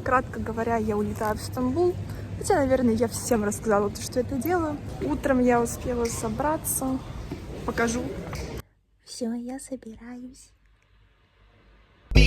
кратко говоря, я улетаю в Стамбул. Хотя, наверное, я всем рассказала, что это делаю. Утром я успела собраться. Покажу. Все, я собираюсь. Do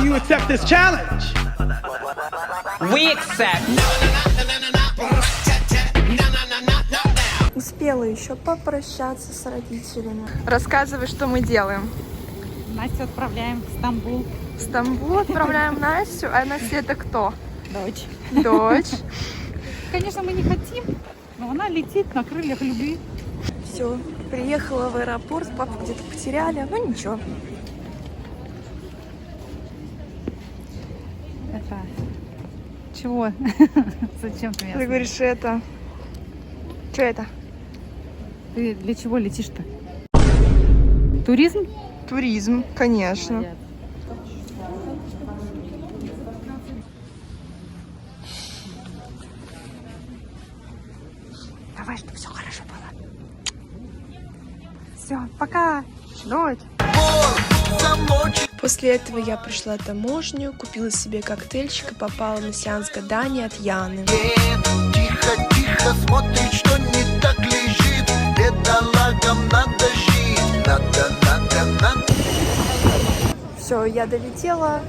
you accept this challenge? We accept. Успела еще попрощаться с родителями. Рассказывай, что мы делаем. Настю отправляем в Стамбул. В Стамбул отправляем Настю, а Настя это кто? Дочь. Дочь. Конечно, мы не хотим, но она летит на крыльях любви. Все, приехала в аэропорт, папу где-то потеряли, но ничего. Это... Чего? Зачем ты меня? Ты говоришь, это... Что это? Ты для чего летишь-то? Туризм? Туризм, конечно. Давай, чтобы все хорошо было. Все, пока, дочь. После этого я прошла таможню, купила себе коктейльчик и попала на сеанс гадания от Яны. Тихо-тихо смотрит, что не так лежит. Бедолагам надо жить. Надо. Все, я долетела,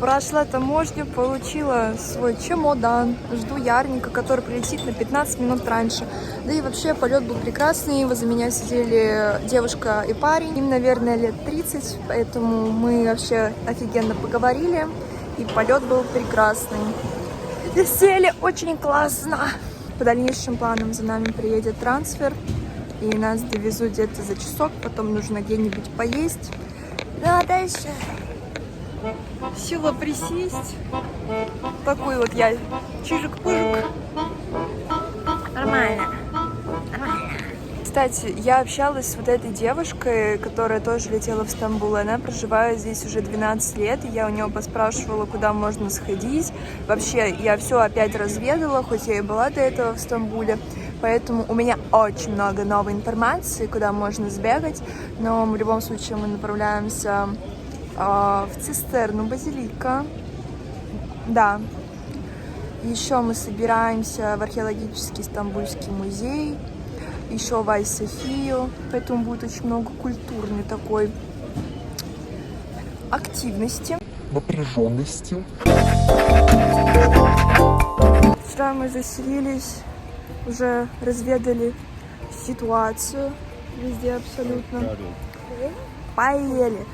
прошла таможню, получила свой чемодан. Жду Ярника, который прилетит на 15 минут раньше. Да и вообще полет был прекрасный. Возле меня сидели девушка и парень. Им, наверное, лет 30, поэтому мы вообще офигенно поговорили. И полет был прекрасный. И сели очень классно. По дальнейшим планам за нами приедет трансфер. И нас довезут где-то за часок. Потом нужно где-нибудь поесть. Ну а дальше села присесть. Такой вот я чижик-пыжик. Нормально. Кстати, я общалась с вот этой девушкой, которая тоже летела в Стамбул. Она проживает здесь уже 12 лет. И я у нее поспрашивала, куда можно сходить. Вообще, я все опять разведала, хоть я и была до этого в Стамбуле. Поэтому у меня очень много новой информации, куда можно сбегать. Но в любом случае мы направляемся в цистерну базилика. Да. Еще мы собираемся в археологический Стамбульский музей. Еще в Ай-Софию. Поэтому будет очень много культурной такой активности. Напряженности. Вчера мы заселились, уже разведали ситуацию везде абсолютно. Поели.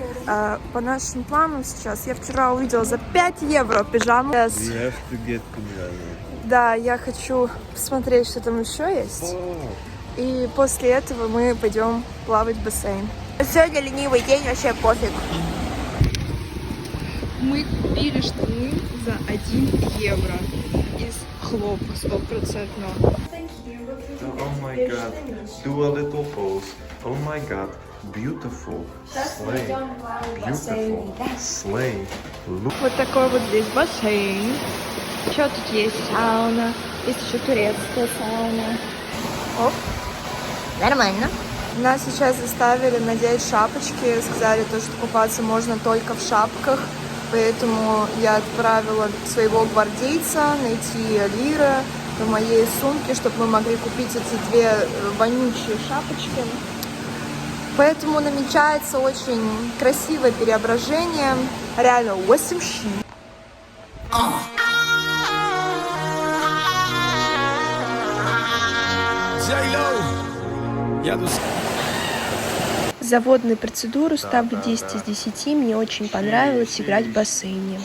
По нашим планам сейчас, я вчера увидела за 5 евро пижаму. Да, я хочу посмотреть, что там еще есть. И после этого мы пойдем плавать в бассейн. Сегодня ленивый день, вообще пофиг. Мы купили штаны за 1 евро из хлопка 100%. Oh my god, do a little pose. Oh my god, beautiful. Slay. Beautiful. Slay. Look. Вот такой вот здесь бассейн. Еще тут есть сауна. Есть еще турецкая сауна. Оп. Нормально. Нас сейчас заставили надеть шапочки. Сказали, что купаться можно только в шапках. Поэтому я отправила своего гвардейца найти лиры в моей сумке, чтобы мы могли купить эти 2 вонючие шапочки. Поэтому намечается очень красивое преображение. Реально 8 щи. За водные процедуры ставлю 10 из 10. Мне очень понравилось играть в бассейне.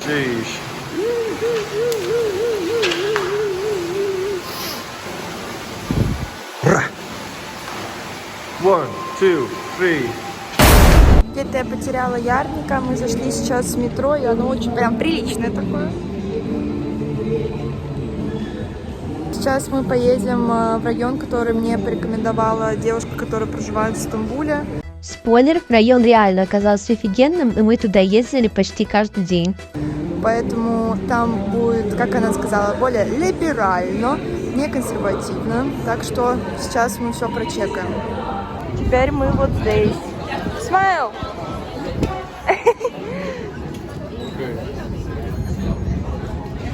One, two, three. Где-то я потеряла Ярника. Мы зашли сейчас в метро, и оно очень прям приличное такое. Сейчас мы поедем в район, который мне порекомендовала девушка, которая проживает в Стамбуле. Спойлер, район реально оказался офигенным, и мы туда ездили почти каждый день. Поэтому там будет, как она сказала, более либерально, не консервативно. Так что сейчас мы все прочекаем. Теперь мы вот здесь. Смайл!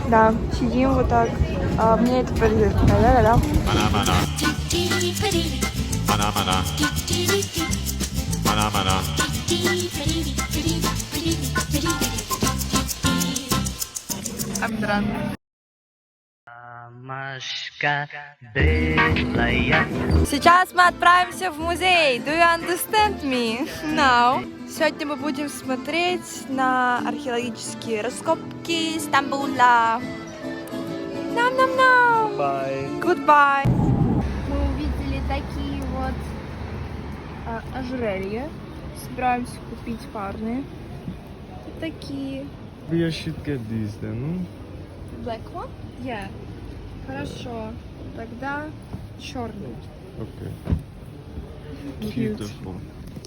Да, сидим вот так. Мне это подойдет. Да-да-да. Абдран. Сейчас мы отправимся в музей. Do you understand me? Now. Сегодня мы будем смотреть на археологические раскопки Стамбула. Нам-нам-нам. Bye. Goodbye. Мы увидели такие вот ожерелья. Собираемся купить парные. Вот такие. We should get these then. Black one? Yeah. Хорошо. Тогда черный. Okay. Cute. Beautiful.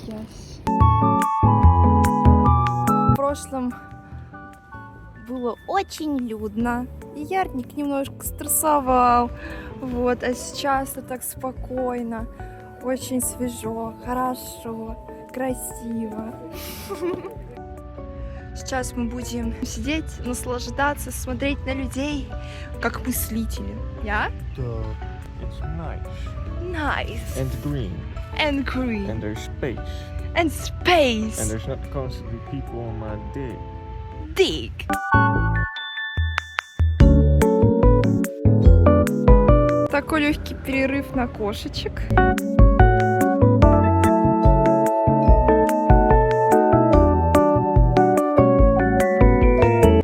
Yes. В прошлом было очень людно. И Ярник немножко стрессовал. Вот, а сейчас это так спокойно. Очень свежо, хорошо, красиво. Сейчас мы будем сидеть, наслаждаться, смотреть на людей, как мыслители. Yeah? It's nice. Nice. And green. And green. And there's space. And space. And there's not constantly people on my dick. Dick. Такой легкий перерыв на кошечек.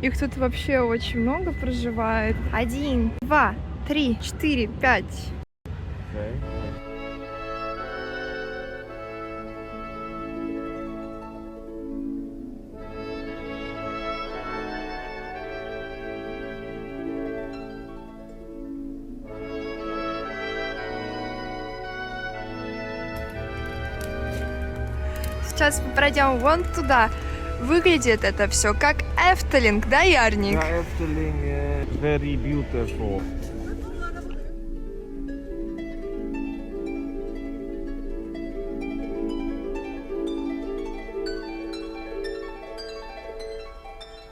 Их тут вообще очень много проживает. 1, 2, 3, 4, 5. Okay. Сейчас мы пройдем вон туда. Выглядит это все как Эфтелинг, да, Ярник? Yeah, Efteling is very beautiful.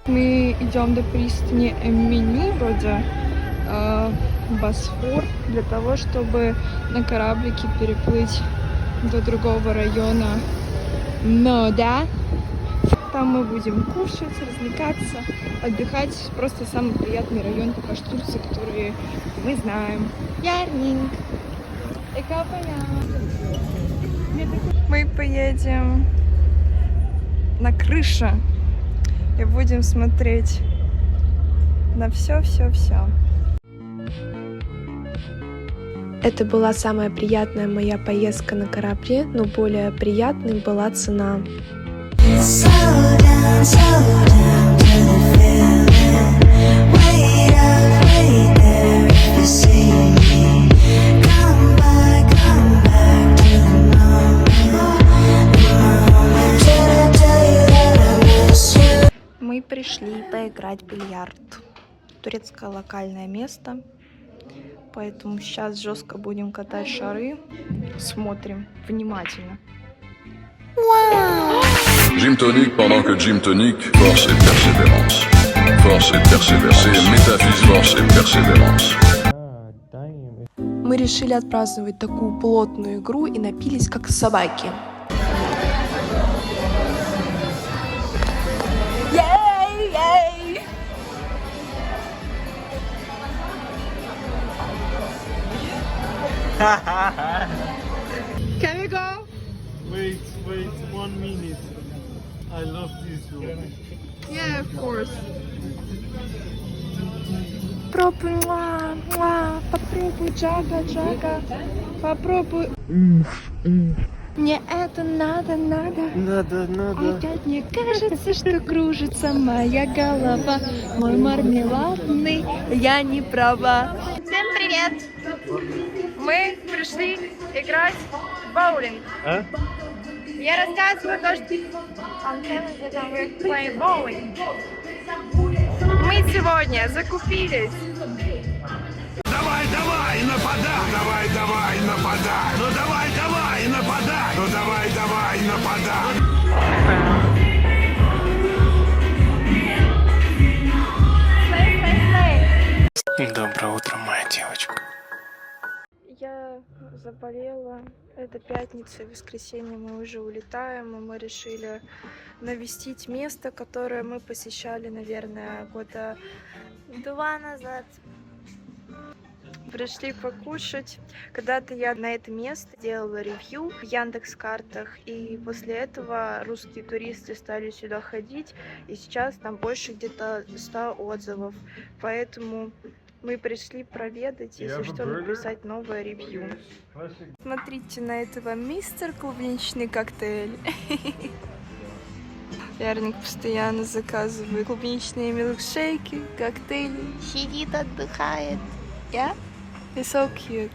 Мы идем до пристани Эммини, вроде Босфор, для того, чтобы на кораблике переплыть до другого района Мода. Там мы будем кушать, развлекаться, отдыхать. Просто самый приятный район пока что Турции, который мы знаем. Ярник. Мы поедем на крышу и будем смотреть на все. Это была самая приятная моя поездка на корабле, но более приятной была цена. Мы пришли поиграть в бильярд. Турецкое локальное место. Поэтому сейчас жестко будем катать шары. Смотрим внимательно. Gym tonic pendant que gym tonic, force et persévérance. Force et persévérance. C'est métaphys, force et persévérance. Мы решили отпраздновать такую плотную игру и напились как собаки. Ей! Can we go? Wait, 1 minute. I love this room. Yeah, of course. Попробуй, попробуй, Джага. Попробуй. Мне это надо. Надо. Опять мне кажется, что кружится моя голова. Мой мармеладный, я не права. Всем привет! Мы пришли играть в боулинг. А? Я рассказываю то, что мы play bowling. Мы сегодня закупились. Давай, нападай! Давай, нападай! Ну давай, нападай! Ну давай, нападай! Play. Доброе утро, моя девочка. Я заболела. Это пятница и воскресенье мы уже улетаем, и мы решили навестить место, которое мы посещали, наверное, года 2 назад. Пришли покушать. Когда-то я на это место делала ревью в Яндекс.Картах, и после этого русские туристы стали сюда ходить, и сейчас там больше где-то 100 отзывов. Поэтому мы пришли проведать, если что, написать новое ревью. Смотрите на этого мистер клубничный коктейль. Ярник постоянно заказывает клубничные милкшейки, коктейли. Сидит, отдыхает. Yeah? It's so cute.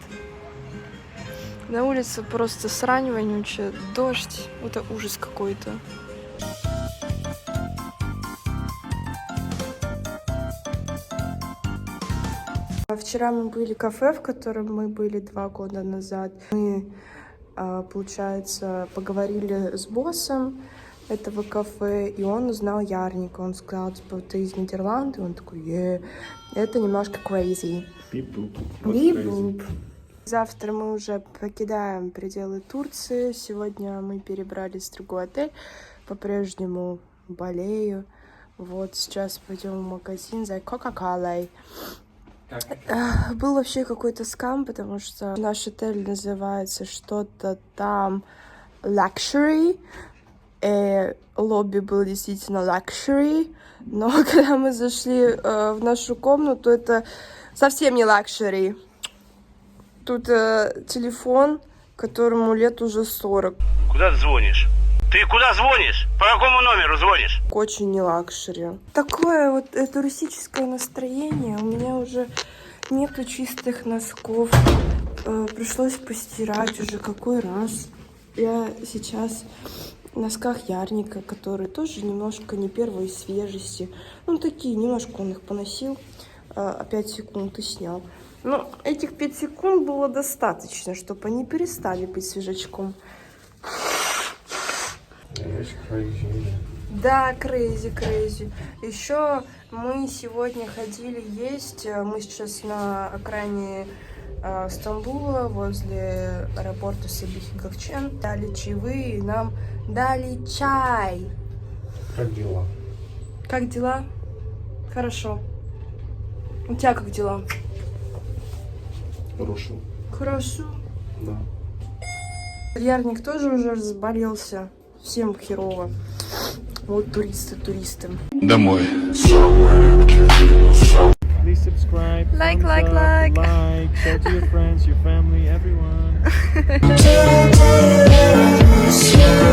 На улице просто срань вонючая, дождь. Это ужас какой-то. Вчера мы были в кафе, в котором мы были 2 года назад. Мы, получается, поговорили с боссом этого кафе, и он узнал Ярника. Он сказал, типа, ты из Нидерландов? Он такой, это немножко crazy. Бип-буп. Завтра мы уже покидаем пределы Турции. Сегодня мы перебрались в другой отель. По-прежнему болею. Вот сейчас пойдем в магазин за Кока-Колой. Был вообще какой-то скам, потому что наш отель называется что-то там Luxury. И лобби был действительно Luxury. Но когда мы зашли в нашу комнату, это совсем не Luxury. Тут телефон, которому лет уже 40. Куда ты звонишь? Ты куда звонишь? По какому номеру звонишь? Очень не лакшери. Такое вот туристическое настроение. У меня уже нету чистых носков. Пришлось постирать уже какой раз. Я сейчас в носках Ярника, которые тоже немножко не первой свежести. Ну, такие, немножко он их поносил. 5 секунд и снял. Но этих 5 секунд было достаточно, чтобы они перестали быть свежачком. Да, crazy. Еще мы сегодня ходили есть. Мы сейчас на окраине Стамбула, возле аэропорта Сабихи Gökçen. Дали чаевые, и нам дали чай. Как дела? Как дела? Хорошо. У тебя как дела? Хорошо. Хорошо. Да. Ярник тоже уже заболелся. Всем херово. Вот туристы. Домой. Please subscribe. Like. Share to your friends, your family, everyone.